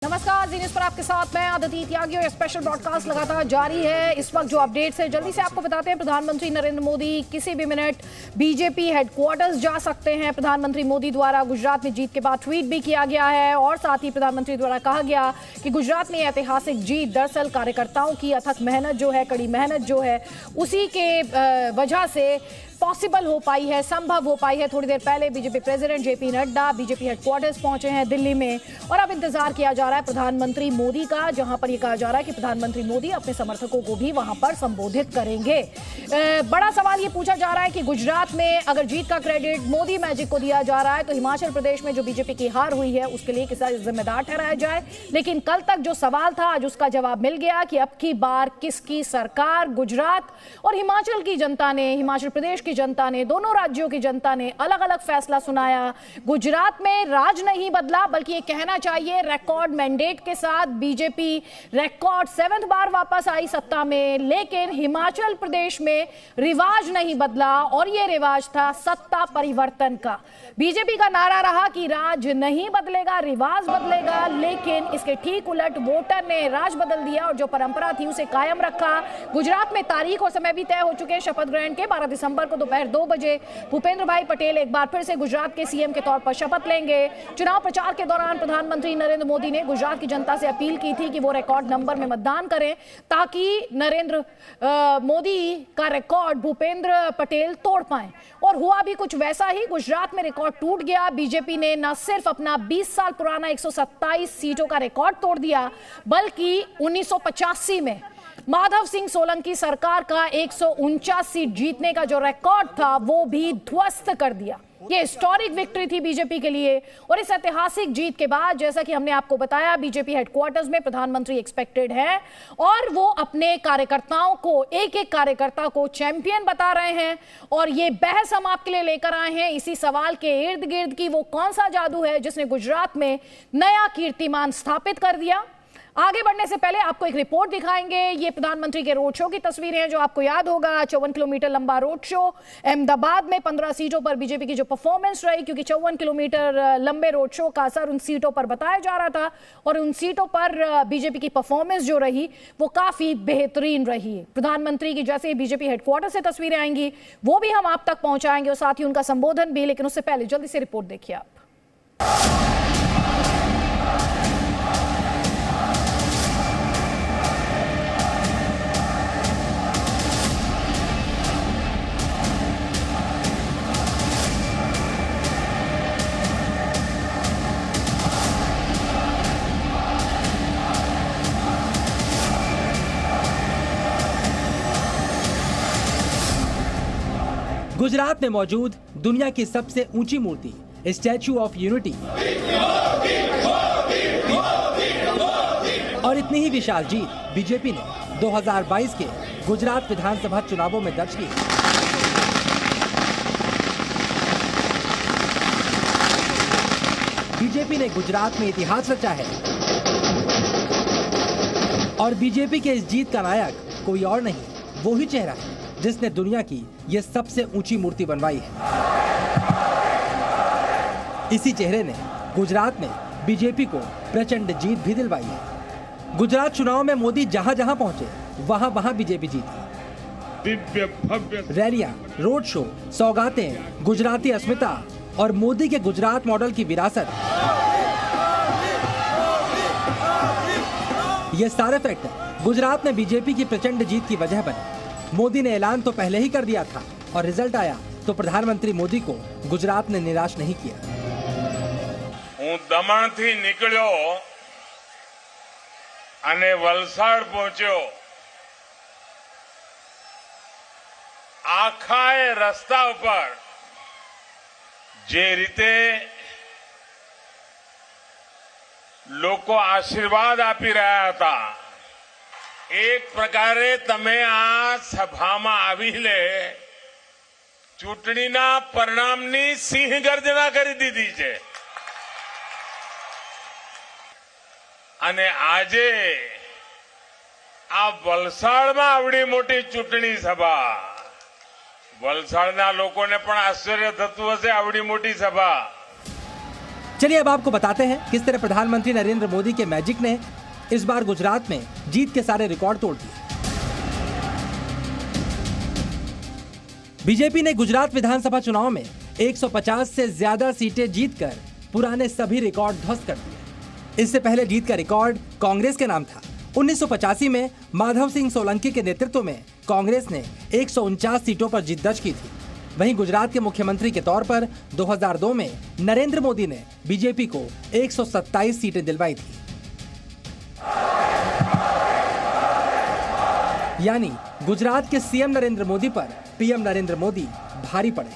नमस्कार, जी न्यूज़ पर आपके साथ मैं अदिति त्यागी और स्पेशल ब्रॉडकास्ट लगातार जारी है। इस वक्त जो अपडेट्स है जल्दी से आपको बताते हैं। प्रधानमंत्री नरेंद्र मोदी किसी भी मिनट बीजेपी हेडक्वार्टर्स जा सकते हैं। प्रधानमंत्री मोदी द्वारा गुजरात में जीत के बाद ट्वीट भी किया गया है और साथ ही प्रधानमंत्री द्वारा कहा गया कि गुजरात में ऐतिहासिक जीत दरअसल कार्यकर्ताओं की अथक मेहनत जो है, कड़ी मेहनत जो है, उसी के वजह से पॉसिबल हो पाई है, संभव हो पाई है। थोड़ी देर पहले BJP president JP Nadda BJP headquarters पहुंचे हैं दिल्ली में और अब इंतजार किया जा रहा है प्रधानमंत्री मोदी का, जहां पर यह कहा जा रहा है कि प्रधानमंत्री मोदी अपने समर्थकों को भी वहां पर संबोधित करेंगे। बड़ा सवाल ये पूछा जा रहा है कि गुजरात में अगर जीत का क्रेडिट मोदी मैजिक को दिया जा रहा है तो हिमाचल प्रदेश में जो बीजेपी की हार हुई है उसके लिए किसी जिम्मेदार ठहराया जाए। लेकिन कल तक जो सवाल था आज उसका जवाब मिल गया कि अब की बार किसकी सरकार। गुजरात और हिमाचल की जनता ने, हिमाचल प्रदेश जनता ने, दोनों राज्यों की जनता ने अलग अलग फैसला सुनाया। गुजरात में राज नहीं बदला बल्कि ये कहना चाहिए रिकॉर्ड मैंडेट के साथ बीजेपी रिकॉर्ड 7th बार वापस आई सत्ता में। लेकिन हिमाचल प्रदेश में रिवाज नहीं बदला और ये रिवाज था सत्ता परिवर्तन का। बीजेपी का नारा रहा कि राज नहीं बदलेगा, रिवाज बदलेगा, लेकिन इसके ठीक उलट वोटर ने राज बदल दिया और जो परंपरा थी उसे कायम रखा। गुजरात में तारीख और समय भी तय हो चुके हैं शपथ ग्रहण के। 12 दिसंबर को दोपहर 2 बजे भूपेंद्र भाई पटेल एक बार फिर से गुजरात के सीएम के तौर पर शपथ लेंगे। चुनाव प्रचार के दौरान प्रधानमंत्री नरेंद्र मोदी ने गुजरात की जनता से अपील की थी कि वो रिकॉर्ड नंबर में मतदान करें ताकि नरेंद्र मोदी का रिकॉर्ड भूपेंद्र पटेल तोड़ पाए। और हुआ भी कुछ वैसा ही। गुजरात में रिकॉर्ड टूट गया। बीजेपी ने न सिर्फ अपना 20 साल पुराना 127 सीटों का रिकॉर्ड तोड़ दिया बल्कि 1985 में माधव सिंह सोलंकी सरकार का 149 सीट जीतने का जो रिकॉर्ड था वो भी ध्वस्त कर दिया। ये हिस्टोरिक विक्ट्री थी बीजेपी के लिए। और इस ऐतिहासिक जीत के बाद जैसा कि हमने आपको बताया बीजेपी हेडक्वार्टर्स में प्रधानमंत्री एक्सपेक्टेड है और वो अपने कार्यकर्ताओं को, एक एक कार्यकर्ता को चैंपियन बता रहे हैं। और ये बहस हम आपके लिए लेकर आए हैं इसी सवाल के इर्द गिर्द की वो कौन सा जादू है जिसने गुजरात में नया कीर्तिमान स्थापित कर दिया। आगे बढ़ने से पहले आपको एक रिपोर्ट दिखाएंगे। ये प्रधानमंत्री के रोड शो की तस्वीरें हैं जो आपको याद होगा। 54 किलोमीटर लंबा रोड शो अहमदाबाद में 15 सीटों पर बीजेपी की जो परफॉर्मेंस रही, क्योंकि 54 किलोमीटर लंबे रोड शो का असर उन सीटों पर बताया जा रहा था और उन सीटों पर बीजेपी की परफॉर्मेंस जो रही वो काफी बेहतरीन रही। प्रधानमंत्री की जैसे बीजेपी हेडक्वार्टर से तस्वीरें आएंगी वो भी हम आप तक पहुंचाएंगे और साथ ही उनका संबोधन भी। लेकिन उससे पहले जल्दी से रिपोर्ट देखिए आप। गुजरात में मौजूद दुनिया की सबसे ऊंची मूर्ति स्टैच्यू ऑफ यूनिटी और इतनी ही विशाल जीत बीजेपी ने 2022 के गुजरात विधानसभा चुनावों में दर्ज की। बीजेपी ने गुजरात में इतिहास रचा है और बीजेपी के इस जीत का नायक कोई और नहीं, वो ही चेहरा है जिसने दुनिया की ये सबसे ऊंची मूर्ति बनवाई है। इसी चेहरे ने गुजरात में बीजेपी को प्रचंड जीत भी दिलवाई है। गुजरात चुनाव में मोदी जहां जहां पहुंचे वहां वहां बीजेपी जीती। दिव्य भव्य रैलियां, रोड शो, सौगातें, गुजराती अस्मिता और मोदी के गुजरात मॉडल की विरासत, ये सारे फैक्टर गुजरात में बीजेपी की प्रचंड जीत की वजह बने। मोदी ने ऐलान तो पहले ही कर दिया था और रिजल्ट आया तो प्रधानमंत्री मोदी को गुजरात ने निराश नहीं किया। हूँ दमण थी निकळ्यो अने वलसाड पहुंच्यो। आखाए रस्ता पर जे रीते लोको आशीर्वाद आपी रह्या हता एक प्रकारे तमे आ सभामां आवीने चूंटणीना परिणामनी सिंह गर्जना करी दीधी छे अने आजे आ वलसाडमां आवडी मोटी चूंटणी सभा वलसाडना लोकोने पण आश्चर्य थतुं हशे आवडी मोटी सभा चलिए अब आपको बताते हैं किस तरह प्रधानमंत्री नरेंद्र मोदी के मैजिक ने इस बार गुजरात में जीत के सारे रिकॉर्ड तोड़ दिए। बीजेपी ने गुजरात विधानसभा चुनाव में 150 से ज्यादा सीटें जीतकर पुराने सभी रिकॉर्ड ध्वस्त कर दिए। इससे पहले जीत का रिकॉर्ड कांग्रेस के नाम था। 1985 में माधव सिंह सोलंकी के नेतृत्व में कांग्रेस ने 149 सीटों पर जीत दर्ज की थी। वहीं गुजरात के मुख्यमंत्री के तौर पर 2002 में नरेंद्र मोदी ने बीजेपी को 127 सीटें दिलवाई थी। यानी गुजरात के सीएम नरेंद्र मोदी पर पीएम नरेंद्र मोदी भारी पड़े।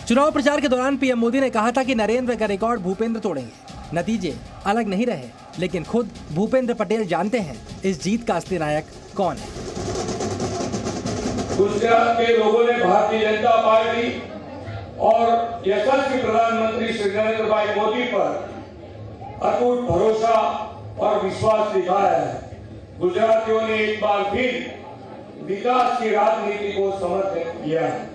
चुनाव प्रचार के दौरान पीएम मोदी ने कहा था कि नरेंद्र का रिकॉर्ड भूपेंद्र तोड़ेंगे। नतीजे अलग नहीं रहे, लेकिन खुद भूपेंद्र पटेल जानते हैं इस जीत का असली नायक कौन है। गुजरात के लोगों ने भारतीय जनता पार्टी और यशस्वी प्रधानमंत्री श्री नरेंद्र भाई मोदी पर अटूट भरोसा और विश्वास दिखाया है। गुजरातियों ने एक बार फिर विकास की राजनीति को समर्थन किया है।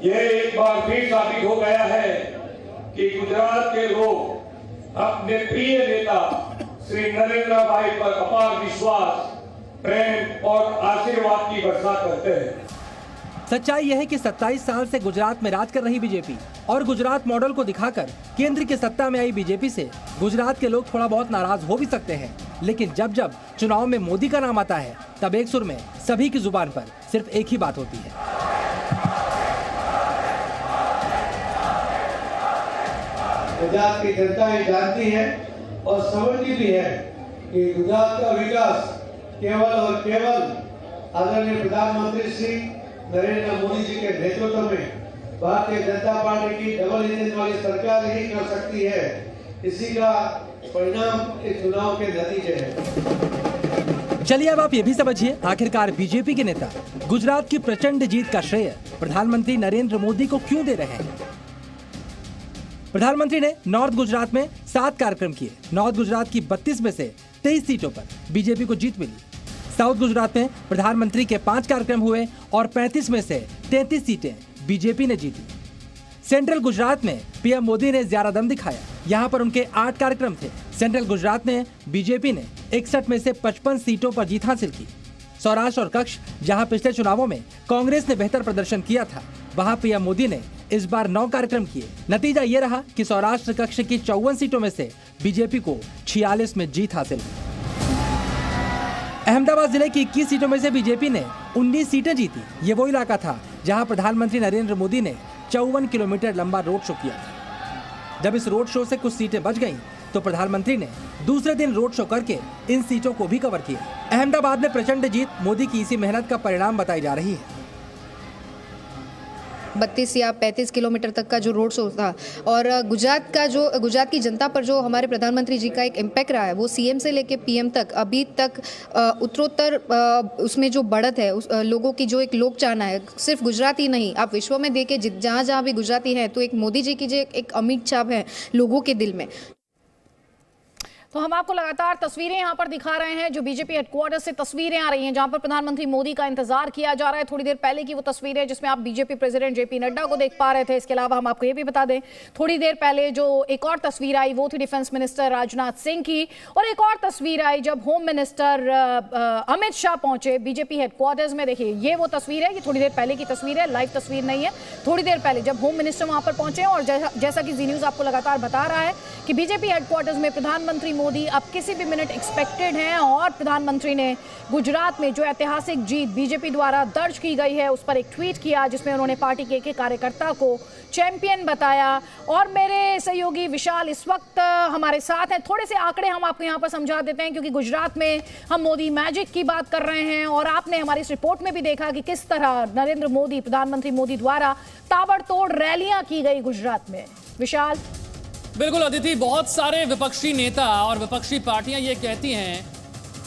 यह एक बार फिर साबित हो गया है कि गुजरात के लोग अपने प्रिय नेता श्री नरेंद्र भाई पर अपार विश्वास, प्रेम और आशीर्वाद की वर्षा करते हैं। सच्चाई यह है कि 27 साल से गुजरात में राज कर रही बीजेपी और गुजरात मॉडल को दिखाकर केंद्र की सत्ता में आई बीजेपी से गुजरात के लोग थोड़ा बहुत नाराज हो भी सकते हैं, लेकिन जब जब चुनाव में मोदी का नाम आता है तब एक सुर में सभी की जुबान पर सिर्फ एक ही बात होती है। गुजरात की जनता ये जानती है और समझती भी है कि गुजरात का विकास केवल और केवल आदरणीय प्रधानमंत्री श्री नरेंद्र मोदी जी के नेतृत्व में भारतीय जनता पार्टी की डबल इंजन वाली सरकार ही कर सकती है। इसी का परिणाम इस चुनाव के नतीजे हैं। चलिए अब आप ये भी समझिए, आखिरकार बीजेपी के नेता गुजरात की प्रचंड जीत का श्रेय प्रधानमंत्री नरेंद्र मोदी को क्यों दे रहे हैं। प्रधानमंत्री ने नॉर्थ गुजरात में 7 कार्यक्रम किए। नॉर्थ गुजरात की 32 में से 23 सीटों पर बीजेपी को जीत मिली। साउथ गुजरात में प्रधानमंत्री के 5 कार्यक्रम हुए और 35 में से 33 सीटें बीजेपी ने जीती। सेंट्रल गुजरात में पीएम मोदी ने ज्यादा दम दिखाया। यहाँ पर उनके 8 कार्यक्रम थे। सेंट्रल गुजरात में बीजेपी ने 61 में से 55 सीटों पर जीत हासिल की। सौराष्ट्र और कच्छ, जहाँ पिछले चुनावों में कांग्रेस ने बेहतर प्रदर्शन किया था, वहाँ पीएम मोदी ने इस बार 9 कार्यक्रम किए। नतीजा ये रहा कि सौराष्ट्र कक्ष की 54 सीटों में से बीजेपी को 46 में जीत हासिल हुई। अहमदाबाद जिले की 21 सीटों में से बीजेपी ने 19 सीटें जीती। ये वो इलाका था जहां प्रधानमंत्री नरेंद्र मोदी ने 54 किलोमीटर लंबा रोड शो किया था। जब इस रोड शो से कुछ सीटें बच गईं, तो प्रधानमंत्री ने दूसरे दिन रोड शो करके इन सीटों को भी कवर किया। अहमदाबाद में प्रचंड जीत मोदी की इसी मेहनत का परिणाम बताई जा रही है। 32 या 35 किलोमीटर तक का जो रोड शो था और गुजरात की जनता पर जो हमारे प्रधानमंत्री जी का एक इम्पैक्ट रहा है, वो सीएम से लेके पीएम तक अभी तक उत्तरोत्तर उसमें जो बढ़त है, लोगों की जो एक लोक चाहना है, सिर्फ गुजरात ही नहीं, आप विश्व में देखें जहाँ जहाँ भी गुजराती हैं, तो एक मोदी जी की जो एक अमिट छाप है लोगों के दिल में। तो हम आपको लगातार तस्वीरें यहां पर दिखा रहे हैं, जो बीजेपी हेडक्वार्टर से तस्वीरें आ रही हैं, जहां पर प्रधानमंत्री मोदी का इंतजार किया जा रहा है। थोड़ी देर पहले की वो तस्वीर है जिसमें आप बीजेपी प्रेसिडेंट जेपी नड्डा को देख पा रहे थे। इसके अलावा हम आपको ये भी बता दें, थोड़ी देर पहले जो एक और तस्वीर आई वो थी डिफेंस मिनिस्टर राजनाथ सिंह की, और एक और तस्वीर आई जब होम मिनिस्टर अमित शाह पहुंचे बीजेपी हेडक्वार्टर्स में। देखिए ये वो तस्वीर है, ये थोड़ी देर पहले की तस्वीर है, लाइव तस्वीर नहीं है। थोड़ी देर पहले जब होम मिनिस्टर वहां पर पहुंचे, और जैसा कि जी न्यूज आपको लगातार बता रहा है कि बीजेपी हेडक्वार्टर्स में प्रधानमंत्री मोदी अब किसी मिनट एक्सपेक्टेड हैं, और प्रधानमंत्री ने गुजरात में जो ऐतिहासिक जीत बीजेपी द्वारा दर्ज की गई है उस पर एक ट्वीट किया, जिसमें उन्होंने पार्टी के एक कार्यकर्ता को चैंपियन बताया। और मेरे सहयोगी विशाल इस वक्त हमारे साथ हैं। थोड़े से आंकड़े हम आपको यहाँ पर समझा देते हैं, क्योंकि गुजरात में हम मोदी मैजिक की बात कर रहे हैं, और आपने हमारी इस रिपोर्ट में भी देखा कि किस तरह नरेंद्र मोदी, प्रधानमंत्री मोदी द्वारा ताबड़तोड़ रैलियां की गई गुजरात में। विशाल। बिल्कुल अदिति, बहुत सारे विपक्षी नेता और विपक्षी पार्टियां ये कहती हैं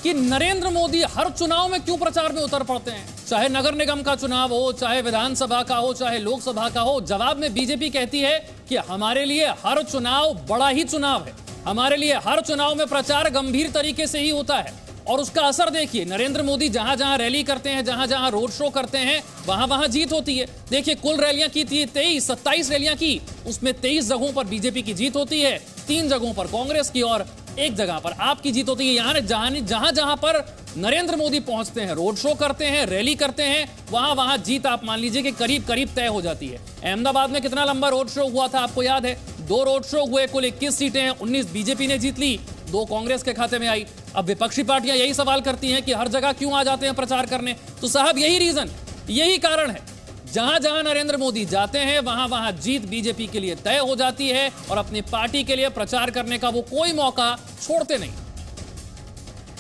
कि नरेंद्र मोदी हर चुनाव में क्यों प्रचार में उतर पड़ते हैं, चाहे नगर निगम का चुनाव हो, चाहे विधानसभा का हो, चाहे लोकसभा का हो। जवाब में बीजेपी कहती है कि हमारे लिए हर चुनाव बड़ा ही चुनाव है, हमारे लिए हर चुनाव में प्रचार गंभीर तरीके से ही होता है। और उसका असर देखिए, नरेंद्र मोदी जहां जहां रैली करते हैं, जहां जहां रोड शो करते हैं, वहां वहां जीत होती है। देखिए कुल रैलियां की थी 27 रैलियां की, उसमें 23 जगहों पर बीजेपी की जीत होती है, 3 जगहों पर कांग्रेस की और 1 जगह पर आपकी जीत होती है। यहां जहां जहां पर नरेंद्र मोदी पहुंचते हैं, रोड शो करते हैं, रैली करते हैं, वहां वहां जीत आप मान लीजिए कि करीब करीब तय हो जाती है। अहमदाबाद में कितना लंबा रोड शो हुआ था आपको याद है? 2 रोड शो हुए, कुल 21 सीटें हैं, 19 बीजेपी ने जीत ली, 2 कांग्रेस के खाते में आई। अब विपक्षी पार्टियां यही सवाल करती हैं कि हर जगह क्यों आ जाते हैं प्रचार करने, तो साहब यही रीजन, यही कारण है, जहां जहां नरेंद्र मोदी जाते हैं वहां वहां जीत बीजेपी के लिए तय हो जाती है और अपनी पार्टी के लिए प्रचार करने का वो कोई मौका छोड़ते नहीं।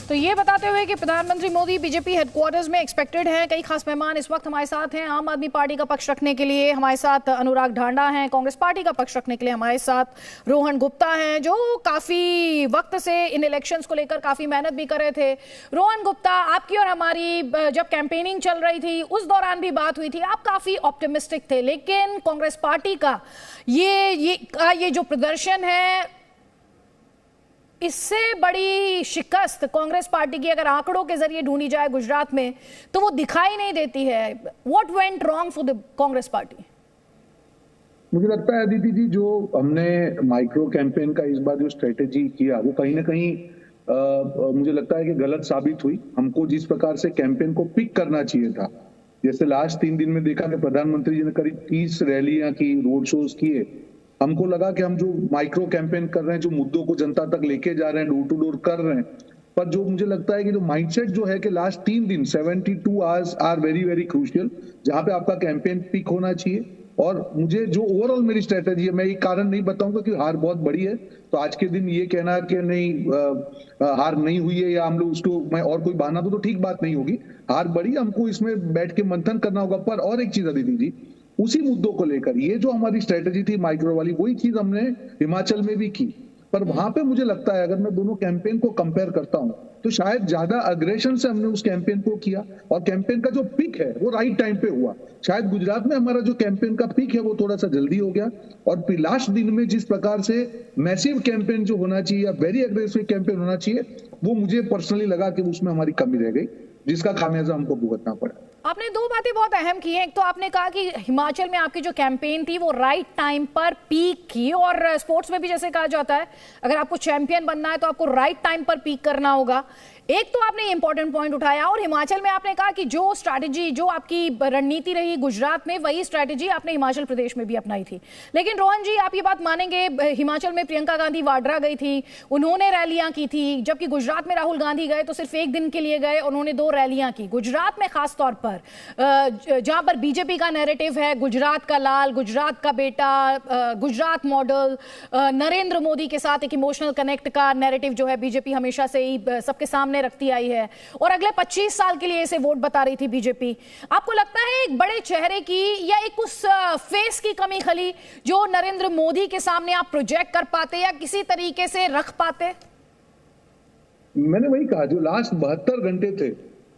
तो ये बताते हुए कि प्रधानमंत्री मोदी बीजेपी हेडक्वार्टर्स में एक्सपेक्टेड हैं, कई खास मेहमान इस वक्त हमारे साथ हैं। आम आदमी पार्टी का पक्ष रखने के लिए हमारे साथ अनुराग ढांडा हैं, कांग्रेस पार्टी का पक्ष रखने के लिए हमारे साथ रोहन गुप्ता हैं, जो काफी वक्त से इन इलेक्शंस को लेकर काफी मेहनत भी कर रहे थे। रोहन गुप्ता, आपकी और हमारी जब कैंपेनिंग चल रही थी उस दौरान भी बात हुई थी, आप काफी ऑप्टिमिस्टिक थे, लेकिन कांग्रेस पार्टी का ये जो प्रदर्शन है, इससे बड़ी शिकस्त कांग्रेस पार्टी की अगर आंकड़ों के जरिए ढूंढी जाए गुजरात में तो वो दिखाई नहीं देती है। What went wrong for the Congress party? मुझे लगता है अदिति जी, जो हमने माइक्रो कैंपेन का इस बार जो स्ट्रेटेजी किया वो कहीं ना कहीं मुझे लगता है कि गलत साबित हुई। हमको जिस प्रकार से कैंपेन को पिक करना चाहिए था, जैसे लास्ट 3 दिन में देखा कि प्रधानमंत्री जी ने करीब 30 रैलियां की, रोड शोज किए, हमको लगा कि हम जो माइक्रो कैंपेन कर रहे हैं, जो मुद्दों को जनता तक लेके जा रहे हैं, डोर टू डोर कर रहे हैं, पर जो मुझे लगता है कि जो माइंडसेट जो है कि लास्ट 3 दिन 72 hours are very very crucial, जहां पे आपका कैंपेन पिक होना चाहिए। और मुझे जो ओवरऑल मेरी स्ट्रेटेजी है, मैं एक कारण नहीं बताऊंगा कि हार बहुत बड़ी है, तो आज के दिन ये कहना कि नहीं हार नहीं हुई है या हम लोग उसको मैं और कोई बहाना दूं तो ठीक बात नहीं होगी। हार बड़ी, हमको इसमें बैठ के मंथन करना होगा। पर और एक चीज अदिति जी, उसी मुद्दों को लेकर ये जो हमारी स्ट्रेटेजी थी माइक्रो वाली, वही चीज हमने हिमाचल में भी की। पर वहां पे मुझे लगता है अगर मैं दोनों कैंपेन को कंपेयर करता हूं तो शायद ज्यादा अग्रेशन से हमने उस कैंपेन को किया और कैंपेन का जो पिक है वो राइट टाइम पे हुआ। शायद गुजरात में हमारा जो कैंपेन का पिक है वो थोड़ा सा जल्दी हो गया और फिर लास्ट दिन में जिस प्रकार से मैसिव कैंपेन जो होना चाहिए या वेरी एग्रेसिव कैंपेन होना चाहिए, वो मुझे पर्सनली लगा कि उसमें हमारी कमी रह गई, जिसका खामियाजा हमको भुगतना पड़ा। आपने 2 बातें बहुत अहम की हैं। एक तो आपने कहा कि हिमाचल में आपकी जो कैंपेन थी वो राइट टाइम पर पीक की, और स्पोर्ट्स में भी जैसे कहा जाता है अगर आपको चैंपियन बनना है तो आपको राइट टाइम पर पीक करना होगा। एक तो आपने इंपॉर्टेंट पॉइंट उठाया, और हिमाचल में आपने कहा कि जो स्ट्रैटेजी, जो आपकी रणनीति रही गुजरात में, वही स्ट्रैटेजी आपने हिमाचल प्रदेश में भी अपनाई थी। लेकिन रोहन जी, आप ये बात मानेंगे, हिमाचल में प्रियंका गांधी वाड्रा गई थी, उन्होंने रैलियां की थी, जबकि गुजरात में राहुल गांधी गए तो सिर्फ 1 दिन के लिए गए, उन्होंने 2 रैलियां की। गुजरात में खास तौर पर जहां पर बीजेपी का नैरेटिव है गुजरात का लाल, गुजरात का बेटा, गुजरात मॉडल, नरेंद्र मोदी के साथ एक इमोशनल कनेक्ट का नैरेटिव जो है बीजेपी हमेशा से ही सबके सामने रखती आई है, और अगले 25 साल के लिए इसे वोट बता रही थी बीजेपी। आपको लगता है एक बड़े चेहरे की या एक उस फेस की कमी खली जो नरेंद्र मोदी के सामने आप प्रोजेक्ट कर पाते या किसी तरीके से रख पाते? मैंने वही कहा, जो लास्ट 72 घंटे थे,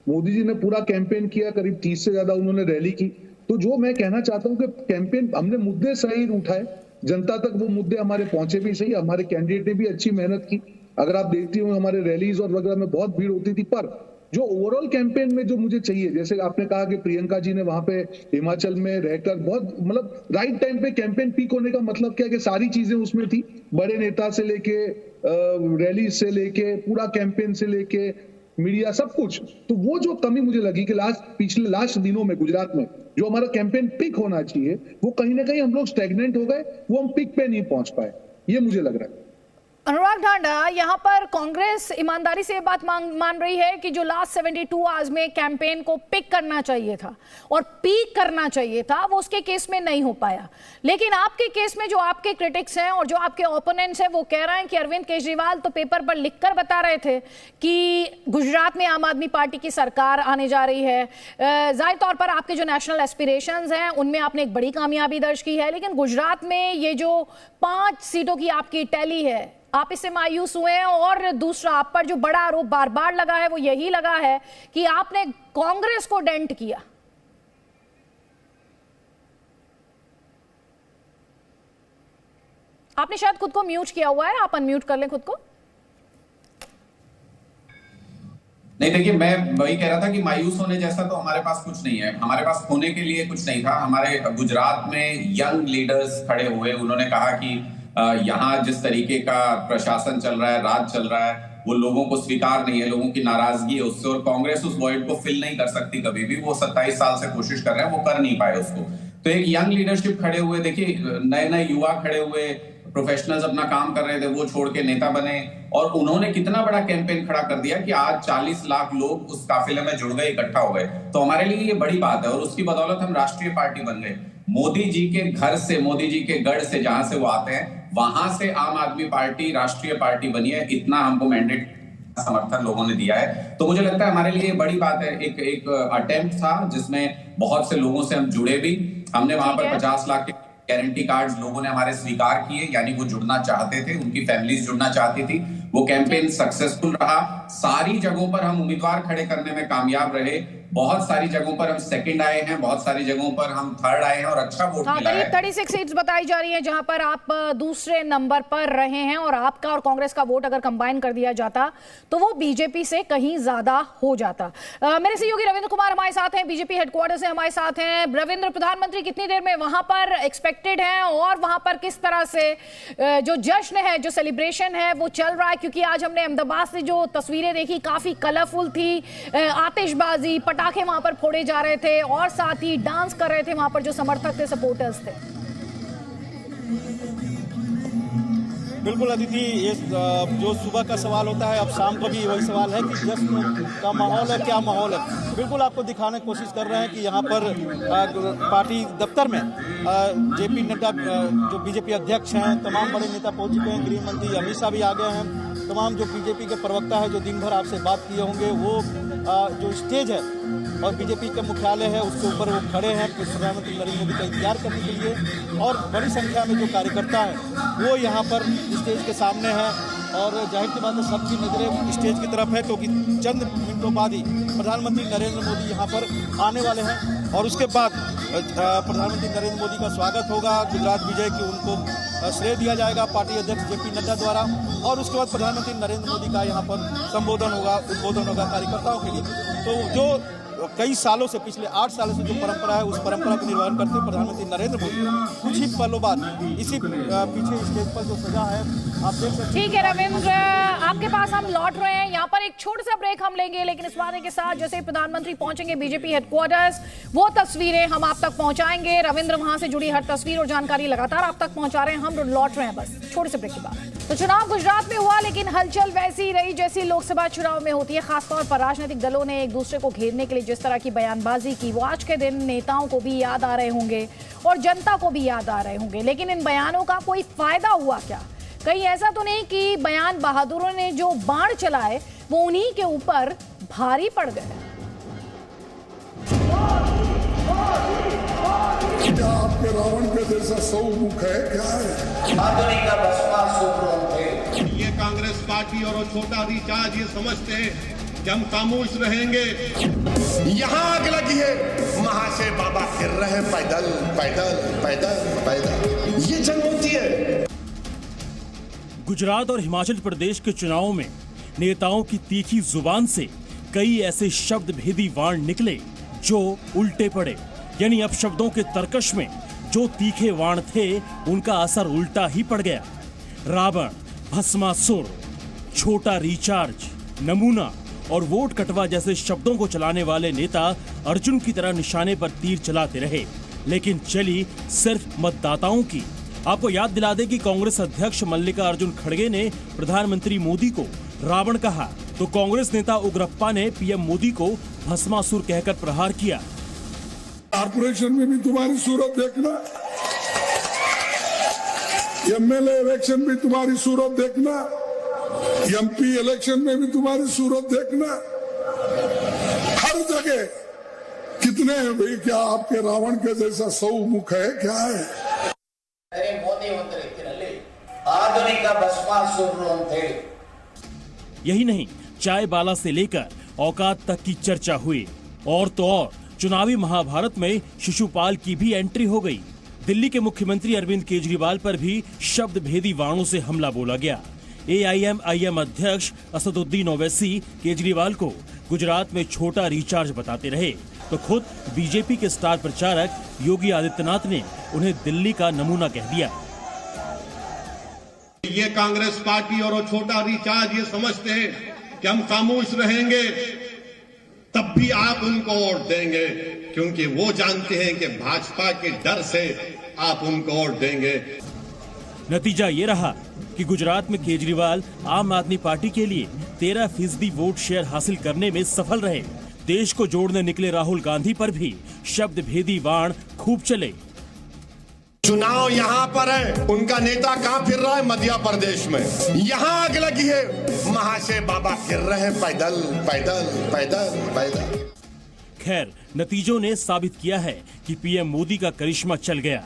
मोदी जी ने पूरा कैंपेन किया, करीब 30 से ज्यादा उन्होंने रैली की। तो जो मैं कहना चाहता हूं कि कैंपेन हमने मुद्दे सही उठाए, जनता तक वो मुद्दे हमारे पहुंचे भी सही, हमारे कैंडिडेट ने भी अच्छी मेहनत की। अगर आप देखती हो हमारे रैलीज और वगैरह में बहुत भीड़ होती थी, पर जो ओवरऑल कैंपेन में जो मुझे चाहिए, जैसे आपने कहा कि प्रियंका जी ने वहां पे हिमाचल में रहकर बहुत मतलब राइट टाइम पे कैंपेन पीक होने का मतलब क्या है कि सारी चीजें उसमें थी, बड़े नेता से लेके रैली से लेके पूरा कैंपेन से लेके मीडिया सब कुछ। तो वो जो कमी मुझे लगी कि पिछले लास्ट दिनों में गुजरात में जो हमारा कैंपेन पिक होना चाहिए, वो कहीं ना कहीं हम लोग स्टैग्नेंट हो गए, वो हम पिक पे नहीं पहुंच पाए, ये मुझे लग रहा है। अनुराग ढांडा, यहाँ पर कांग्रेस ईमानदारी से बात मान रही है कि जो लास्ट 72 आवर्स में कैंपेन को पिक करना चाहिए था और पीक करना चाहिए था, वो उसके केस में नहीं हो पाया। लेकिन आपके केस में जो आपके क्रिटिक्स हैं और जो आपके ओपोनेंट्स हैं वो कह रहे हैं कि अरविंद केजरीवाल तो पेपर पर लिखकर बता रहे थे कि गुजरात में आम आदमी पार्टी की सरकार आने जा रही है। जाहिर तौर पर आपके जो नेशनल एस्पिरेशंस हैं उनमें आपने एक बड़ी कामयाबी दर्ज की है, लेकिन गुजरात में ये जो 5 सीटों की आपकी टैली है, आप इससे मायूस हुए हैं। और दूसरा, आप पर जो बड़ा आरोप बार बार लगा है वो यही लगा है कि आपने कांग्रेस को डेंट किया। आपने शायद खुद को म्यूट किया हुआ है, आप अनम्यूट कर लें खुद को। नहीं, देखिए मैं वही कह रहा था कि मायूस होने जैसा तो हमारे पास कुछ नहीं है। हमारे पास खोने के लिए कुछ नहीं था। हमारे गुजरात में यंग लीडर्स खड़े हुए, उन्होंने कहा कि यहाँ जिस तरीके का प्रशासन चल रहा है, राज चल रहा है, वो लोगों को स्वीकार नहीं है, लोगों की नाराजगी है उससे, और कांग्रेस उस वॉइड को फिल नहीं कर सकती कभी भी। वो 27 साल से कोशिश कर रहे हैं, वो कर नहीं पाए उसको। तो एक यंग लीडरशिप खड़े हुए, देखिए नए नए युवा खड़े हुए, प्रोफेशनल्स अपना काम कर रहे थे, वो छोड़ के नेता बने, और उन्होंने कितना बड़ा कैंपेन खड़ा कर दिया कि आज 40 लाख लोग उस काफिले में जुड़ गए, इकट्ठा हो गए। तो हमारे लिए ये बड़ी बात है, और उसकी बदौलत हम राष्ट्रीय पार्टी बन गए। मोदी जी के घर से, मोदी जी के गढ़ से, जहां से वो आते हैं, वहां से आम आदमी पार्टी राष्ट्रीय पार्टी बनी है। इतना हमको मैंडेट समर्थन लोगों ने दिया है। तो मुझे लगता है हमारे लिए बड़ी बात है। एक अटेम्प्ट था जिसमें बहुत से लोगों से हम जुड़े भी। हमने वहां पर 50 लाख के गारंटी कार्ड्स लोगों ने हमारे स्वीकार किए, यानी वो जुड़ना चाहते थे, उनकी फैमिलीज जुड़ना चाहती थी। वो कैंपेन सक्सेसफुल रहा। सारी जगहों पर हम उम्मीदवार खड़े करने में कामयाब रहे। बहुत सारी जगहों पर हम सेकंड आए हैं, बहुत सारी जगहों पर हम थर्ड आए हैं, और अच्छा वोट मिला है। 36 सीट्स बताई जा रही हैं जहां पर आप दूसरे नंबर पर रहे हैं, और आपका और कांग्रेस का वोट अगर कंबाइन कर दिया जाता तो वो बीजेपी से कहीं ज्यादा हो जाता। मेरे सहयोगी रविंद्र कुमार हमारे साथ हैं, बीजेपी हेडक्वार्टर से हमारे साथ हैं। रविंद्र, प्रधानमंत्री कितनी देर में वहां पर एक्सपेक्टेड हैं, और वहां पर किस तरह से जो जश्न है, जो सेलिब्रेशन है वो चल रहा है? क्योंकि आज हमने अहमदाबाद से जो तस्वीरें देखी काफी कलरफुल थी, आतिशबाजी, पटाखे वहां पर फोड़े जा रहे थे, और साथ ही डांस कर रहे थे वहां पर जो समर्थक थे, सपोर्टर्स थे। बिल्कुल अदिति, ये जो सुबह का सवाल होता है, अब शाम को भी वही सवाल है कि जश्न का माहौल है, क्या माहौल है। बिल्कुल आपको दिखाने की कोशिश कर रहे हैं कि यहाँ पर पार्टी दफ्तर में जेपी नड्डा जो बीजेपी अध्यक्ष हैं, तमाम बड़े नेता पहुंच चुके हैं। गृह मंत्री अमित शाह भी आ गए हैं। तमाम जो बीजेपी के प्रवक्ता है, जो दिन भर आपसे बात किए होंगे, वो जो स्टेज है और बीजेपी का मुख्यालय है, उसके ऊपर वो खड़े हैं प्रधानमंत्री नरेंद्र मोदी का इंतजार करने के लिए। और बड़ी संख्या में जो कार्यकर्ता है वो यहाँ पर स्टेज के सामने है, और जाहिर सी बात है सबकी नजरें स्टेज की तरफ है, क्योंकि चंद मिनटों बाद ही प्रधानमंत्री नरेंद्र मोदी यहाँ पर आने वाले हैं, और उसके बाद प्रधानमंत्री नरेंद्र मोदी का स्वागत होगा। गुजरात विजय की उनको श्रेय दिया जाएगा पार्टी अध्यक्ष जेपी नड्डा द्वारा, और उसके बाद प्रधानमंत्री नरेंद्र मोदी का यहाँ पर उद्बोधन होगा कार्यकर्ताओं के लिए। तो जो कई सालों से, पिछले 8 सालों से जो परंपरा है, उस परंपरा को निर्वहन करते हुए प्रधानमंत्री नरेंद्र मोदी कुछ ही पलों बाद इसी पीछे स्टेज पर जो सजा है आप देख सकते हैं। ठीक है रविंद्र, आपके पास हम लौट रहे हैं। यहाँ पर एक छोटा सा ब्रेक हम लेंगे, लेकिन इस वादे के साथ जैसे प्रधानमंत्री पहुंचेंगे बीजेपी हेडक्वार्टर्स, वो तस्वीरें हम आप तक पहुंचाएंगे। रविंद्र वहां से जुड़ी हर तस्वीर और जानकारी लगातार आप तक पहुंचा रहे हैं। हम लौट रहे हैं बस छोटे से ब्रेक के बाद। तो चुनाव गुजरात में हुआ, लेकिन हलचल वैसी ही रही जैसी लोकसभा चुनाव में होती है। खासतौर पर राजनीतिक दलों ने एक दूसरे को घेरने के लिए जिस तरह की बयानबाजी की, वो आज के दिन नेताओं को भी याद आ रहे होंगे और जनता को भी याद आ रहे होंगे। लेकिन इन बयानों का कोई फायदा हुआ क्या? कहीं ऐसा तो नहीं कि बयान बहादुरों ने जो बाण चलाए वो उन्हीं के ऊपर भारी पड़ गए? क्या आपके रावण के जैसा 100 मुख है? क्या है? ये कांग्रेस पार्टी और वो छोटा रिचार्ज ये समझते हैं कि हम खामोश रहेंगे। यहाँ आग लगी है, वहां से बाबा फिर रहे हैं पैदल पैदल पैदल पैदल। ये जंग होती है। गुजरात और हिमाचल प्रदेश के चुनावों में नेताओं की तीखी जुबान से कई ऐसे शब्द भेदी वाण निकले जो उल्टे पड़े। यानी अब शब्दों के तर्कश में जो तीखे वाण थे उनका असर उल्टा ही पड़ गया। रावण, भस्मासुर, छोटा रिचार्ज, नमूना और वोट कटवा जैसे शब्दों को चलाने वाले नेता अर्जुन की तरह निशाने पर तीर चलाते रहे, लेकिन चली सिर्फ मतदाताओं की। आपको याद दिला दें कि कांग्रेस अध्यक्ष मल्लिकार्जुन खड़गे ने प्रधानमंत्री मोदी को रावण कहा, तो कांग्रेस नेता उग्रप्पा ने पीएम मोदी को भस्मासुर कहकर प्रहार किया। कॉर्पोरेशन में भी तुम्हारी सूरत देखना, एमएलए इलेक्शन भी तुम्हारी सूरत देखना, एमपी इलेक्शन में भी तुम्हारी सूरत देखना। हर जगह कितने हैं भाई? क्या आपके रावण के जैसा 100 मुख है? क्या है? यही नहीं, चाय बाला से लेकर औकात तक की चर्चा हुई। और तो और चुनावी महाभारत में शिशुपाल की भी एंट्री हो गई। दिल्ली के मुख्यमंत्री अरविंद केजरीवाल पर भी शब्द भेदी वाणों से हमला बोला गया। AIM अध्यक्ष असदुद्दीन ओवैसी केजरीवाल को गुजरात में छोटा रिचार्ज बताते रहे तो खुद बीजेपी के स्टार प्रचारक योगी आदित्यनाथ ने उन्हें दिल्ली का नमूना कह दिया। ये कांग्रेस पार्टी और वो छोटा रिचार्ज ये समझते हैं कि हम खामोश रहेंगे, तब भी आप उनको वोट देंगे, क्योंकि वो जानते हैं कि भाजपा के डर से आप उनको वोट देंगे। नतीजा ये रहा कि गुजरात में केजरीवाल आम आदमी पार्टी के लिए 13% वोट शेयर हासिल करने में सफल रहे। देश को जोड़ने निकले राहुल गांधी पर भी शब्द भेदी वाण खूब चले। चुनाव यहाँ पर है, उनका नेता कहाँ फिर रहा है? मध्य प्रदेश में। यहाँ आग लगी है, वहां से बाबा फिर रहे हैं पैदल पैदल पैदल पैदल। खैर, नतीजों ने साबित किया है कि पीएम मोदी का करिश्मा चल गया।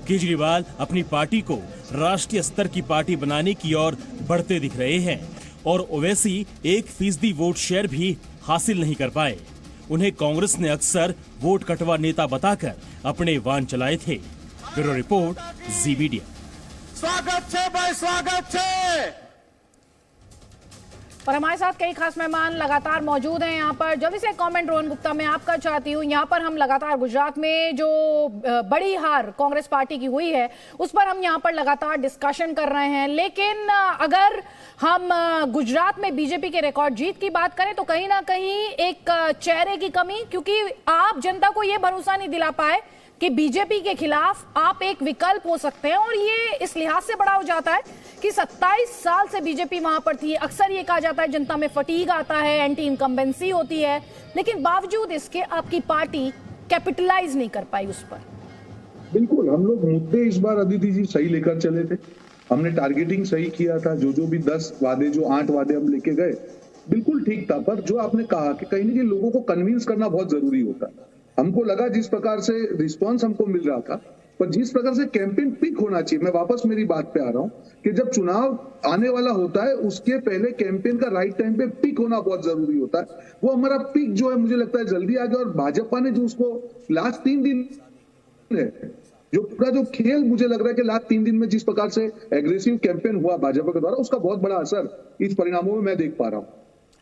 केजरीवाल अपनी पार्टी को राष्ट्रीय स्तर की पार्टी बनाने की ओर बढ़ते दिख रहे हैं और ओवैसी 1% वोट शेयर भी हासिल नहीं कर पाए। उन्हें कांग्रेस ने अक्सर वोट कटवा नेता बताकर अपने वाहन चलाए थे। ब्यूरो रिपोर्ट, जी मीडिया। स्वागत है भाई, स्वागत है। और हमारे साथ कई खास मेहमान लगातार मौजूद हैं यहाँ पर। जल्दी से कमेंट रोहन गुप्ता मैं आपका चाहती हूँ। यहाँ पर हम लगातार गुजरात में जो बड़ी हार कांग्रेस पार्टी की हुई है उस पर हम यहाँ पर लगातार डिस्कशन कर रहे हैं, लेकिन अगर हम गुजरात में बीजेपी के रिकॉर्ड जीत की बात करें तो कहीं ना कहीं एक चेहरे की कमी, क्योंकि आप जनता को ये भरोसा नहीं दिला पाए कि बीजेपी के खिलाफ आप एक विकल्प हो सकते हैं। और ये इस लिहाज से बड़ा हो जाता है कि 27 साल से बीजेपी वहां पर थी। अक्सर ये कहा जाता है जनता में फटीग आता है, एंटी इनकम्बेंसी होती है, लेकिन बावजूद इसके आपकी पार्टी कैपिटलाइज नहीं कर पाई उस पर। बिल्कुल, हम लोग मुद्दे इस बार अदिति जी सही लेकर चले थे। हमने टारगेटिंग सही किया था। जो भी 10 वादे, जो 8 वादे हम लेके गए, बिल्कुल ठीक था। पर जो आपने कहा कि कहीं ना कहीं लोगों को कन्विंस करना बहुत जरूरी होता है। हमको लगा जिस प्रकार से रिस्पांस हमको मिल रहा था, पर जिस प्रकार से कैंपेन पिक होना चाहिए, मैं वापस मेरी बात पे आ रहा हूं कि जब चुनाव आने वाला होता है उसके पहले कैंपेन का राइट टाइम पे पिक होना बहुत जरूरी होता है। वो हमारा पिक जो है मुझे लगता है जल्दी आ गया और भाजपा ने जो उसको लास्ट 3 दिन है, जो पूरा जो खेल मुझे लग रहा है कि लास्ट 3 दिन में जिस प्रकार से एग्रेसिव कैंपेन हुआ भाजपा के द्वारा, उसका बहुत बड़ा असर इस परिणामों में मैं देख पा रहा हूं।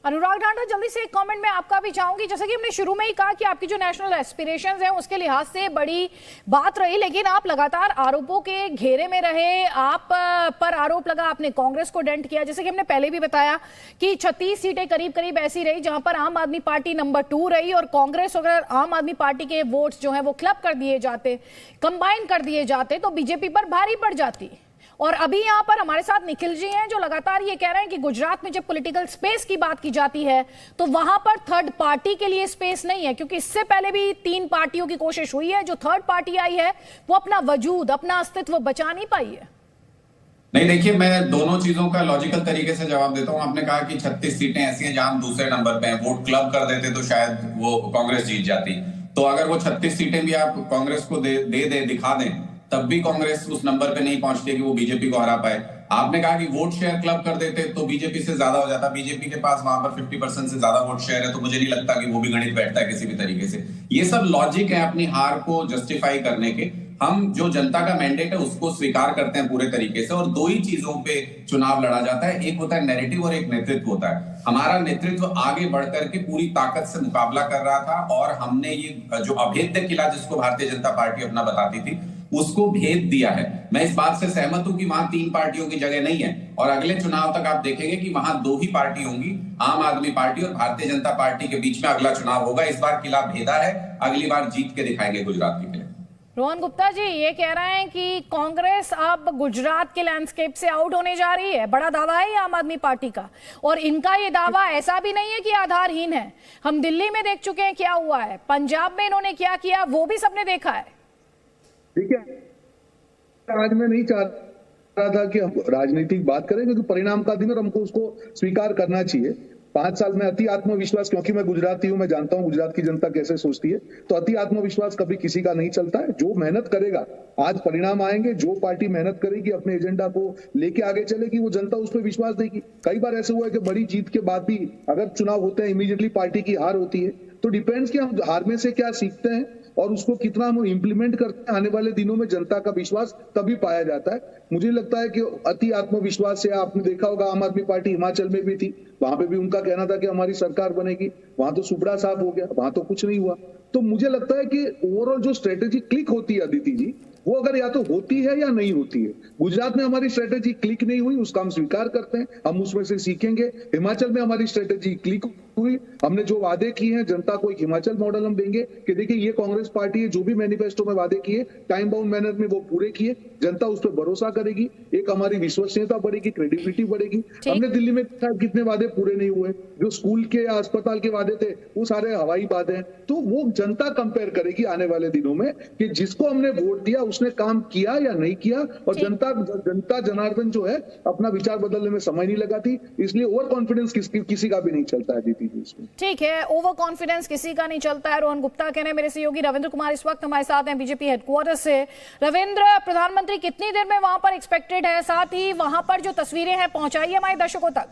अनुराग ढांडा, जल्दी से एक कमेंट में आपका भी चाहूंगी। जैसे कि हमने शुरू में ही कहा कि आपकी जो नेशनल एस्पिरेशंस हैं उसके लिहाज से बड़ी बात रही, लेकिन आप लगातार आरोपों के घेरे में रहे। आप पर आरोप लगा, आपने कांग्रेस को डेंट किया। जैसे कि हमने पहले भी बताया कि 36 सीटें करीब करीब ऐसी रही जहां पर आम आदमी पार्टी नंबर 2 रही और कांग्रेस, अगर आम आदमी पार्टी के वोट्स जो है वो क्लब कर दिए जाते, कंबाइन कर दिए जाते, तो बीजेपी पर भारी पड़ जाती। और अभी यहाँ पर हमारे साथ निखिल जी हैं जो लगातार ये कह रहे हैं कि गुजरात में जब पॉलिटिकल स्पेस की बात की जाती है तो वहां पर थर्ड पार्टी के लिए स्पेस नहीं है, क्योंकि इससे पहले भी 3 पार्टियों की कोशिश हुई है। जो थर्ड पार्टी आई है वो अपना वजूद, अपना अस्तित्व बचा नहीं पाई है। नहीं, देखिए, मैं दोनों चीजों का लॉजिकल तरीके से जवाब देता हूं। आपने कहा कि 36 सीटें ऐसी हैं जहां हम दूसरे नंबर पे हैं, वोट क्लब कर देते तो शायद वो कांग्रेस जीत जाती। तो अगर वो 36 सीटें भी आप कांग्रेस को दे दिखा दें, तब भी कांग्रेस उस नंबर पे नहीं पहुंचती कि वो बीजेपी को हरा पाए। आपने कहा कि वोट शेयर क्लब कर देते तो बीजेपी से ज्यादा हो जाता। बीजेपी के पास वहां पर 50% से ज्यादा वोट शेयर है, तो मुझे नहीं लगता कि वो भी गणित बैठता है किसी भी तरीके से। ये सब लॉजिक है अपनी हार को जस्टिफाई करने के। हम जो जनता का मैंडेट है उसको स्वीकार करते हैं पूरे तरीके से, और 2 ही चीजों पे चुनाव लड़ा जाता है। एक होता है नैरेटिव और एक नेतृत्व होता है। हमारा नेतृत्व आगे बढ़कर के पूरी ताकत से मुकाबला कर रहा था और हमने ये जो अभेद्य किला जिसको भारतीय जनता पार्टी अपना बताती थी उसको भेद दिया है। मैं इस बात से सहमत हूं कि वहां 3 पार्टियों की जगह नहीं है, और अगले चुनाव तक आप देखेंगे कि वहां 2 ही पार्टी होंगी, आम आदमी पार्टी और भारतीय जनता पार्टी के बीच में अगला चुनाव होगा। इस बार किला भेदा है, अगली बार जीत के दिखाएंगे गुजरात के किले। रोहन गुप्ता जी ये कह रहे हैं कि कांग्रेस अब गुजरात के लैंडस्केप से आउट होने जा रही है। बड़ा दावा है ये आम आदमी पार्टी का, और इनका ये दावा ऐसा भी नहीं है कि आधारहीन है। हम दिल्ली में देख चुके हैं क्या हुआ है, पंजाब में इन्होंने क्या किया वो भी सबने देखा है। ठीक है, आज मैं नहीं चाह रहा था कि हम राजनीतिक बात करें, क्योंकि परिणाम का दिन और हमको उसको स्वीकार करना चाहिए। 5 साल में अति आत्मविश्वास, क्योंकि मैं गुजराती हूं, मैं जानता हूं गुजरात की जनता कैसे सोचती है, तो अति आत्मविश्वास कभी किसी का नहीं चलता है। जो मेहनत करेगा आज परिणाम आएंगे। जो पार्टी मेहनत करेगी, अपने एजेंडा को लेके आगे चलेगी, वो जनता उस पर विश्वास देगी। कई बार ऐसे हुआ है कि बड़ी जीत के बाद भी अगर चुनाव होते हैं इमीडिएटली पार्टी की हार होती है, तो डिपेंड्स कि हम हार में से क्या सीखते हैं और उसको कितना हम इम्प्लीमेंट करते हैं, आने वाले दिनों में जनता का विश्वास तभी पाया जाता है। मुझे लगता है कि अति आत्मविश्वास से, आपने देखा होगा आम आदमी पार्टी हिमाचल में भी थी, वहां पे भी उनका कहना था कि हमारी सरकार बनेगी, वहां तो सुपड़ा साफ हो गया, वहां तो कुछ नहीं हुआ। तो मुझे लगता है कि ओवरऑल जो स्ट्रेटेजी क्लिक होती है अदिति जी, वो अगर या तो होती है या नहीं होती है। गुजरात में हमारी स्ट्रेटेजी क्लिक नहीं हुई, उसका हम स्वीकार करते हैं, हम उसमें से सीखेंगे। हिमाचल में हमारी स्ट्रेटेजी क्लिक हुई, हमने जो वादे किए हैं जनता को एक हिमाचल मॉडल हम देंगे कि देखिए ये कांग्रेस पार्टी है, जो भी मैनिफेस्टो में वादे किए टाइम बाउंड मैनर में वो पूरे किए, जनता उस पर भरोसा करेगी, एक हमारी विश्वसनीयता बढ़ेगी, क्रेडिबिलिटी बढ़ेगी। हमने दिल्ली में कितने वादे पूरे नहीं हुए, जो स्कूल के या अस्पताल के वादे थे वो सारे हवाई वादे हैं। तो वो जनता कंपेयर करेगी आने वाले दिनों में कि जिसको हमने वोट दिया उसने काम किया या नहीं किया, और जनता जनार्दन जो है अपना विचार बदलने में समय नहीं लगाती, इसलिए ओवर कॉन्फिडेंस किसी का भी नहीं चलता है दीदी जी इसमें। ठीक है, ओवर कॉन्फिडेंस किसी का नहीं चलता है। रोहन गुप्ता कह रहे हैं। मेरे सहयोगी रविंद्र कुमार इस वक्त हमारे साथ हैं बीजेपी हेडक्वार्टर से। रविंद्र, प्रधानमंत्री कितनी देर में वहां पर एक्सपेक्टेड है, साथ ही वहां पर जो तस्वीरें हैं पहुंचाइए हमारे दर्शकों तक।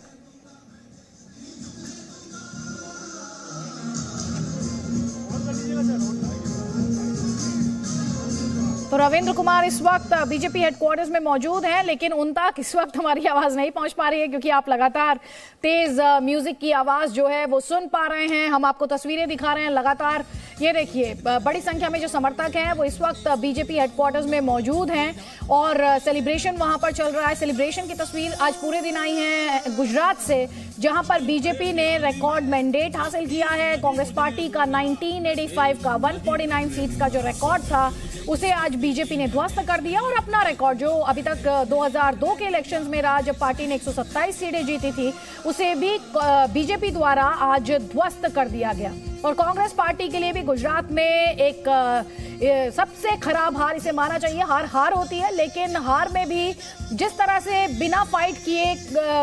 तो रविंद्र कुमार इस वक्त बीजेपी हेडक्वार्टर्स में मौजूद हैं, लेकिन उन तक इस वक्त हमारी आवाज नहीं पहुंच पा रही है क्योंकि आप लगातार तेज म्यूजिक की आवाज जो है वो सुन पा रहे हैं। हम आपको तस्वीरें दिखा रहे हैं लगातार। ये देखिए, बड़ी संख्या में जो समर्थक हैं वो इस वक्त बीजेपी हेडक्वार्टर्स में मौजूद हैं और सेलिब्रेशन वहां पर चल रहा है। सेलिब्रेशन की तस्वीर आज पूरे दिन आई है गुजरात से, जहां पर बीजेपी ने रिकॉर्ड मैंडेट हासिल किया है। कांग्रेस पार्टी का 1985 का 149 सीट्स का जो रिकॉर्ड था उसे आज बीजेपी ने ध्वस्त कर दिया और अपना रिकॉर्ड जो अभी तक 2002 के इलेक्शंस में रहा, जब पार्टी ने 127 सीटें जीती थी, उसे भी बीजेपी द्वारा आज ध्वस्त कर दिया गया। और कांग्रेस पार्टी के लिए भी गुजरात में एक सबसे खराब हार इसे माना चाहिए। हार होती है, लेकिन हार में भी जिस तरह से बिना फाइट किए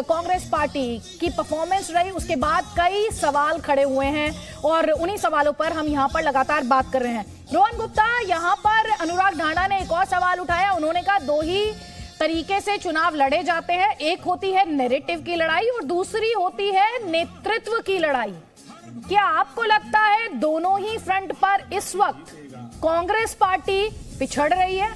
कांग्रेस पार्टी की परफॉर्मेंस रही, उसके बाद कई सवाल खड़े हुए हैं और उन्हीं सवालों पर हम यहाँ पर लगातार बात कर रहे हैं। रोहन गुप्ता, यहाँ पर अनुराग ढांडा ने एक और सवाल उठाया। उन्होंने कहा दो ही तरीके से चुनाव लड़े जाते हैं, एक होती है नैरेटिव की लड़ाई और दूसरी होती है नेतृत्व की लड़ाई। क्या आपको लगता है दोनों ही फ्रंट पर इस वक्त कांग्रेस पार्टी पिछड़ रही है?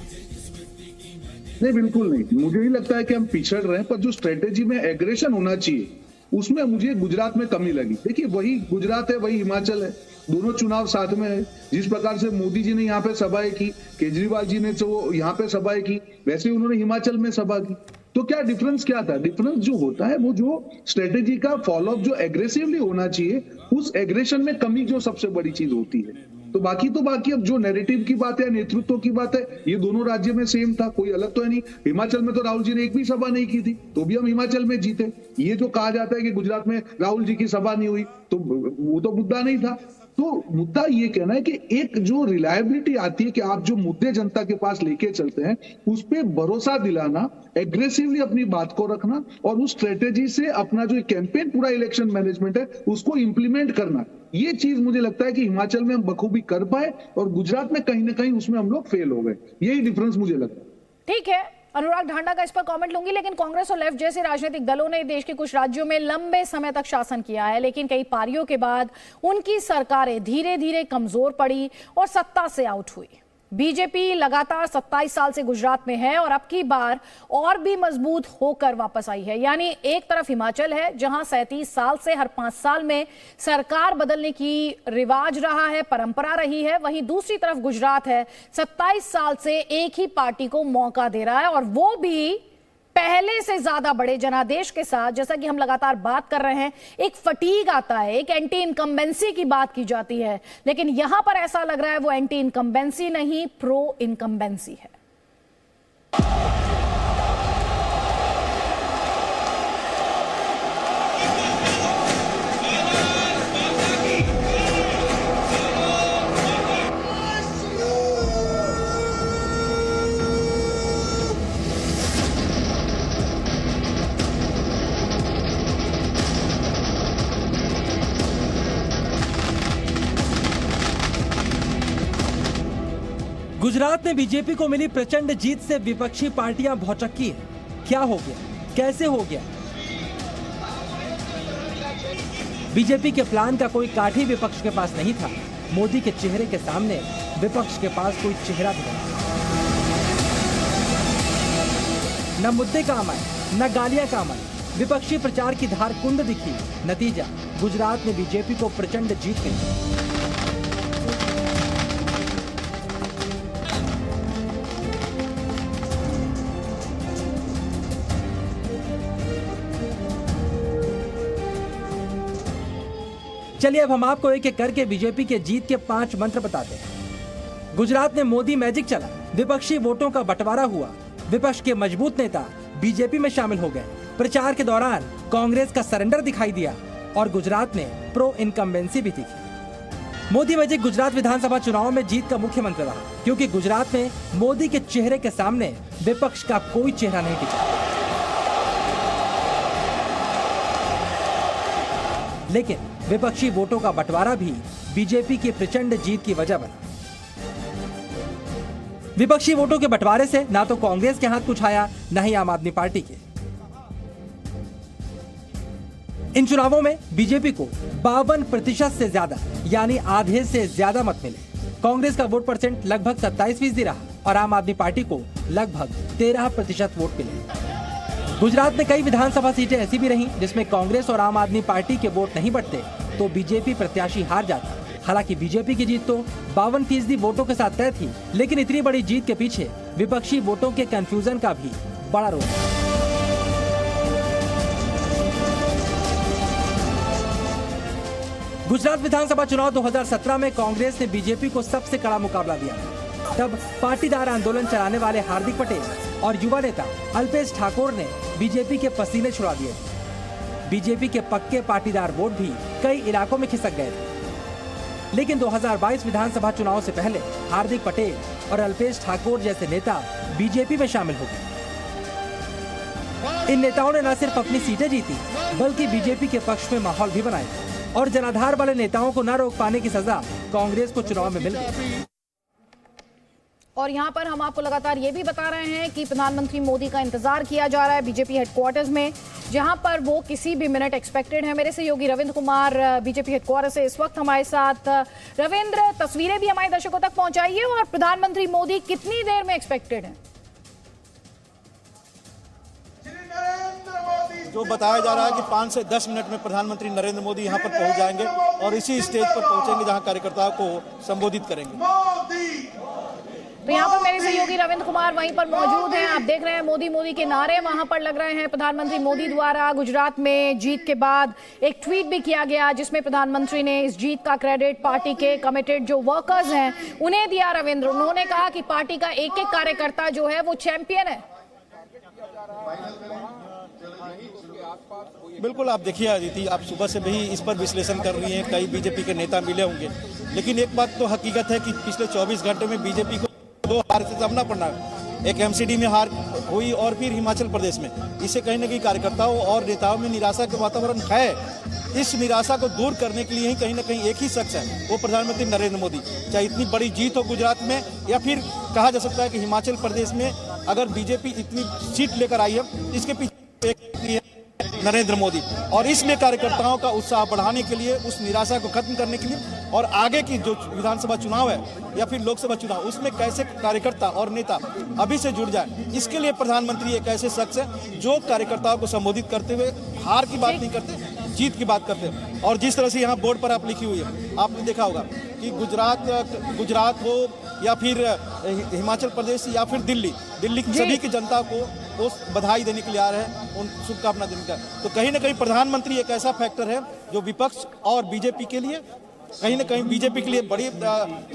नहीं, बिल्कुल नहीं। मुझे नहीं लगता है कि हम पिछड़ रहे हैं, पर जो स्ट्रेटेजी में एग्रेशन होना चाहिए उसमें मुझे गुजरात में कमी लगी। देखिए, वही गुजरात है, वही हिमाचल है, दोनों चुनाव साथ में है। जिस प्रकार से मोदी जी ने यहाँ पे सभाएं की, केजरीवाल जी ने तो यहाँ पे सभाएं की, वैसे उन्होंने हिमाचल में सभा की। तो क्या डिफरेंस क्या था? डिफरेंस जो होता है वो जो स्ट्रेटेजी का फॉलोअप जो एग्रेसिवली होना चाहिए, उस एग्रेशन में कमी जो सबसे बड़ी चीज होती है। तो बाकी अब जो नैरेटिव की बात है, नेतृत्व की बात है, ये दोनों राज्य में सेम था, कोई अलग तो है नहीं। हिमाचल में तो राहुल जी ने एक भी सभा नहीं की थी, तो भी हम हिमाचल में जीते। ये जो कहा जाता है कि गुजरात में राहुल जी की सभा नहीं हुई, तो वो तो मुद्दा नहीं था। तो मुद्दा ये कहना है कि एक जो रिलायबिलिटी आती है कि आप जो मुद्दे जनता के पास लेके चलते हैं उस पर भरोसा दिलाना, एग्रेसिवली अपनी बात को रखना और उस स्ट्रेटेजी से अपना जो कैंपेन पूरा इलेक्शन मैनेजमेंट है उसको इंप्लीमेंट करना, ये चीज मुझे लगता है कि हिमाचल में हम बखूबी कर पाए और गुजरात में कहीं ना कहीं उसमें हम लोग फेल हो गए। यही डिफरेंस मुझे लगता है। ठीक है, अनुराग ढांडा का इस पर कमेंट लूंगी, लेकिन कांग्रेस और लेफ्ट जैसे राजनीतिक दलों ने देश के कुछ राज्यों में लंबे समय तक शासन किया है, लेकिन कई पारियों के बाद उनकी सरकारें धीरे धीरे कमजोर पड़ी और सत्ता से आउट हुई। बीजेपी लगातार 27 साल से गुजरात में है और अब की बार और भी मजबूत होकर वापस आई है। यानी एक तरफ हिमाचल है जहां 37 साल से हर 5 साल में सरकार बदलने की रिवाज रहा है, परंपरा रही है, वहीं दूसरी तरफ गुजरात है 27 साल से एक ही पार्टी को मौका दे रहा है और वो भी पहले से ज्यादा बड़े जनादेश के साथ। जैसा कि हम लगातार बात कर रहे हैं, एक फटीग आता है, एक एंटी इनकम्बेंसी की बात की जाती है, लेकिन यहां पर ऐसा लग रहा है वो एंटी इनकम्बेंसी नहीं, प्रो इनकम्बेंसी है। गुजरात में बीजेपी को मिली प्रचंड जीत से विपक्षी पार्टियां भौचक्की है। क्या हो गया, कैसे हो गया? बीजेपी के प्लान का कोई काठी विपक्ष के पास नहीं था। मोदी के चेहरे के सामने विपक्ष के पास कोई चेहरा भी नहीं। न मुद्दे काम आए, न गालियां काम आई। विपक्षी प्रचार की धार कुंद दिखी। नतीजा, गुजरात में बीजेपी को प्रचंड जीत मिली। चलिए अब हम आपको एक एक करके बीजेपी के जीत के 5 मंत्र बताते हैं। गुजरात में मोदी मैजिक चला, विपक्षी वोटों का बंटवारा हुआ, विपक्ष के मजबूत नेता बीजेपी में शामिल हो गए, प्रचार के दौरान कांग्रेस का सरेंडर दिखाई दिया और गुजरात में प्रो इनकम्बेंसी भी दिखी। मोदी मैजिक गुजरात विधानसभा चुनाव में जीत का मुख्य मंत्र रहा, क्योंकि गुजरात में मोदी के चेहरे के सामने विपक्ष का कोई चेहरा नहीं टिका। लेकिन विपक्षी वोटों का बंटवारा भी बीजेपी की प्रचंड जीत की वजह बना। विपक्षी वोटों के बंटवारे से ना तो कांग्रेस के हाथ कुछ आया, न ही आम आदमी पार्टी के। इन चुनावों में बीजेपी को 52% से ज्यादा यानी आधे से ज्यादा मत मिले। कांग्रेस का वोट परसेंट लगभग 27% रहा और आम आदमी पार्टी को लगभग 13% वोट मिले। गुजरात में कई विधानसभा सीटें ऐसी भी रहीं जिसमें कांग्रेस और आम आदमी पार्टी के वोट नहीं बढ़ते तो बीजेपी प्रत्याशी हार जाता। हालांकि बीजेपी की जीत तो 52% वोटों के साथ तय थी, लेकिन इतनी बड़ी जीत के पीछे विपक्षी वोटों के कंफ्यूजन का भी बड़ा रोल है। गुजरात विधानसभा चुनाव 2017 में कांग्रेस ने बीजेपी को सबसे कड़ा मुकाबला दिया। तब पाटीदार आंदोलन चलाने वाले हार्दिक पटेल और युवा नेता अल्पेश ठाकोर ने बीजेपी के पसीने छुड़ा दिए। बीजेपी के पक्के पाटीदार वोट भी कई इलाकों में खिसक गए थे। लेकिन 2022 विधानसभा चुनाव से पहले हार्दिक पटेल और अल्पेश ठाकोर जैसे नेता बीजेपी में शामिल हो गए। इन नेताओं ने न सिर्फ अपनी सीटें जीती, बल्कि बीजेपी के पक्ष में माहौल भी बनाया और जनाधार वाले नेताओं को न रोक पाने की सजा कांग्रेस को चुनाव में मिल गई। और यहाँ पर हम आपको लगातार ये भी बता रहे हैं कि प्रधानमंत्री मोदी का इंतजार किया जा रहा है बीजेपी हेडक्वार्टर्स में, जहाँ पर वो किसी भी मिनट एक्सपेक्टेड है। मेरे सहयोगी रविंद्र कुमार बीजेपी हेडक्वार्टर से इस वक्त हमारे साथ। रविंद्र, तस्वीरें भी हमारे दर्शकों तक पहुंचाइए और प्रधानमंत्री मोदी कितनी देर में एक्सपेक्टेड है? जो बताया जा रहा है कि 5 से 10 मिनट में प्रधानमंत्री नरेंद्र मोदी यहां पर पहुंच जाएंगे और इसी स्टेज पर पहुंचेंगे जहां कार्यकर्ताओं को संबोधित करेंगे। तो यहाँ पर मेरे सहयोगी रविंद्र कुमार वहीं पर मौजूद हैं। आप देख रहे हैं मोदी मोदी के नारे वहां पर लग रहे हैं। प्रधानमंत्री मोदी द्वारा गुजरात में जीत के बाद एक ट्वीट भी किया गया जिसमें प्रधानमंत्री ने इस जीत का क्रेडिट पार्टी के कमिटेड जो वर्कर्स हैं उन्हें दिया। रविंद्र, उन्होंने कहा कि पार्टी का एक एक कार्यकर्ता जो है वो चैंपियन है। बिल्कुल, आप देखिए अदिति, आप सुबह से भी इस पर विश्लेषण कर रही हैं, कई बीजेपी के नेता मिले होंगे, लेकिन एक बात तो हकीकत है कि पिछले 24 घंटे में बीजेपी को 2 हार से सामना पड़ना है। एक एमसीडी में हार हुई और फिर हिमाचल प्रदेश में। इससे कहीं न कहीं कार्यकर्ताओं और नेताओं में निराशा के वातावरण है। इस निराशा को दूर करने के लिए ही कहीं न कहीं एक ही शख्स है, वो प्रधानमंत्री नरेंद्र मोदी। चाहे इतनी बड़ी जीत हो गुजरात में या फिर कहा जा सकता है कि हिमाचल प्रदेश में अगर बीजेपी इतनी सीट लेकर आई है, इसके पीछे एक नरेंद्र मोदी। और इसलिए कार्यकर्ताओं का उत्साह बढ़ाने के लिए, उस निराशा को खत्म करने के लिए और आगे की जो विधानसभा चुनाव है या फिर लोकसभा चुनाव, उसमें कैसे कार्यकर्ता और नेता अभी से जुड़ जाए, इसके लिए प्रधानमंत्री एक ऐसे शख्स है जो कार्यकर्ताओं को संबोधित करते हुए हार की बात नहीं करते, जीत की बात करते हैं। और जिस तरह से यहाँ बोर्ड पर आप लिखी हुई है, आपने देखा होगा कि गुजरात हो या फिर हिमाचल प्रदेश या फिर दिल्ली की सभी की जनता को वो बधाई देने के लिए आ रहे हैं, उन शुभकामना देने का। तो कहीं ना कहीं प्रधानमंत्री एक ऐसा फैक्टर है जो विपक्ष और बीजेपी के लिए, कहीं ना कहीं बीजेपी के लिए बड़ी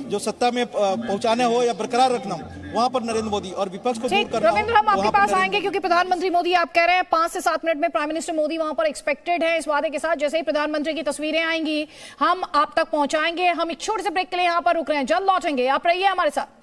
जो सत्ता में पहुंचाने हो या बरकरार रखना हो, वहां पर नरेंद्र मोदी और विपक्ष को दूर करना। रविंद्र, हम आपके पास आएंगे क्योंकि प्रधानमंत्री मोदी आप कह रहे हैं 5 से 7 मिनट में प्राइम मिनिस्टर मोदी वहां पर एक्सपेक्टेड है। इस वादे के साथ जैसे ही प्रधानमंत्री की तस्वीरें आएंगी हम आप तक पहुंचाएंगे। हम एक छोटे से ब्रेक के लिए यहाँ पर रुक रहे हैं, जल्द लौटेंगे, आप रहिए हमारे साथ।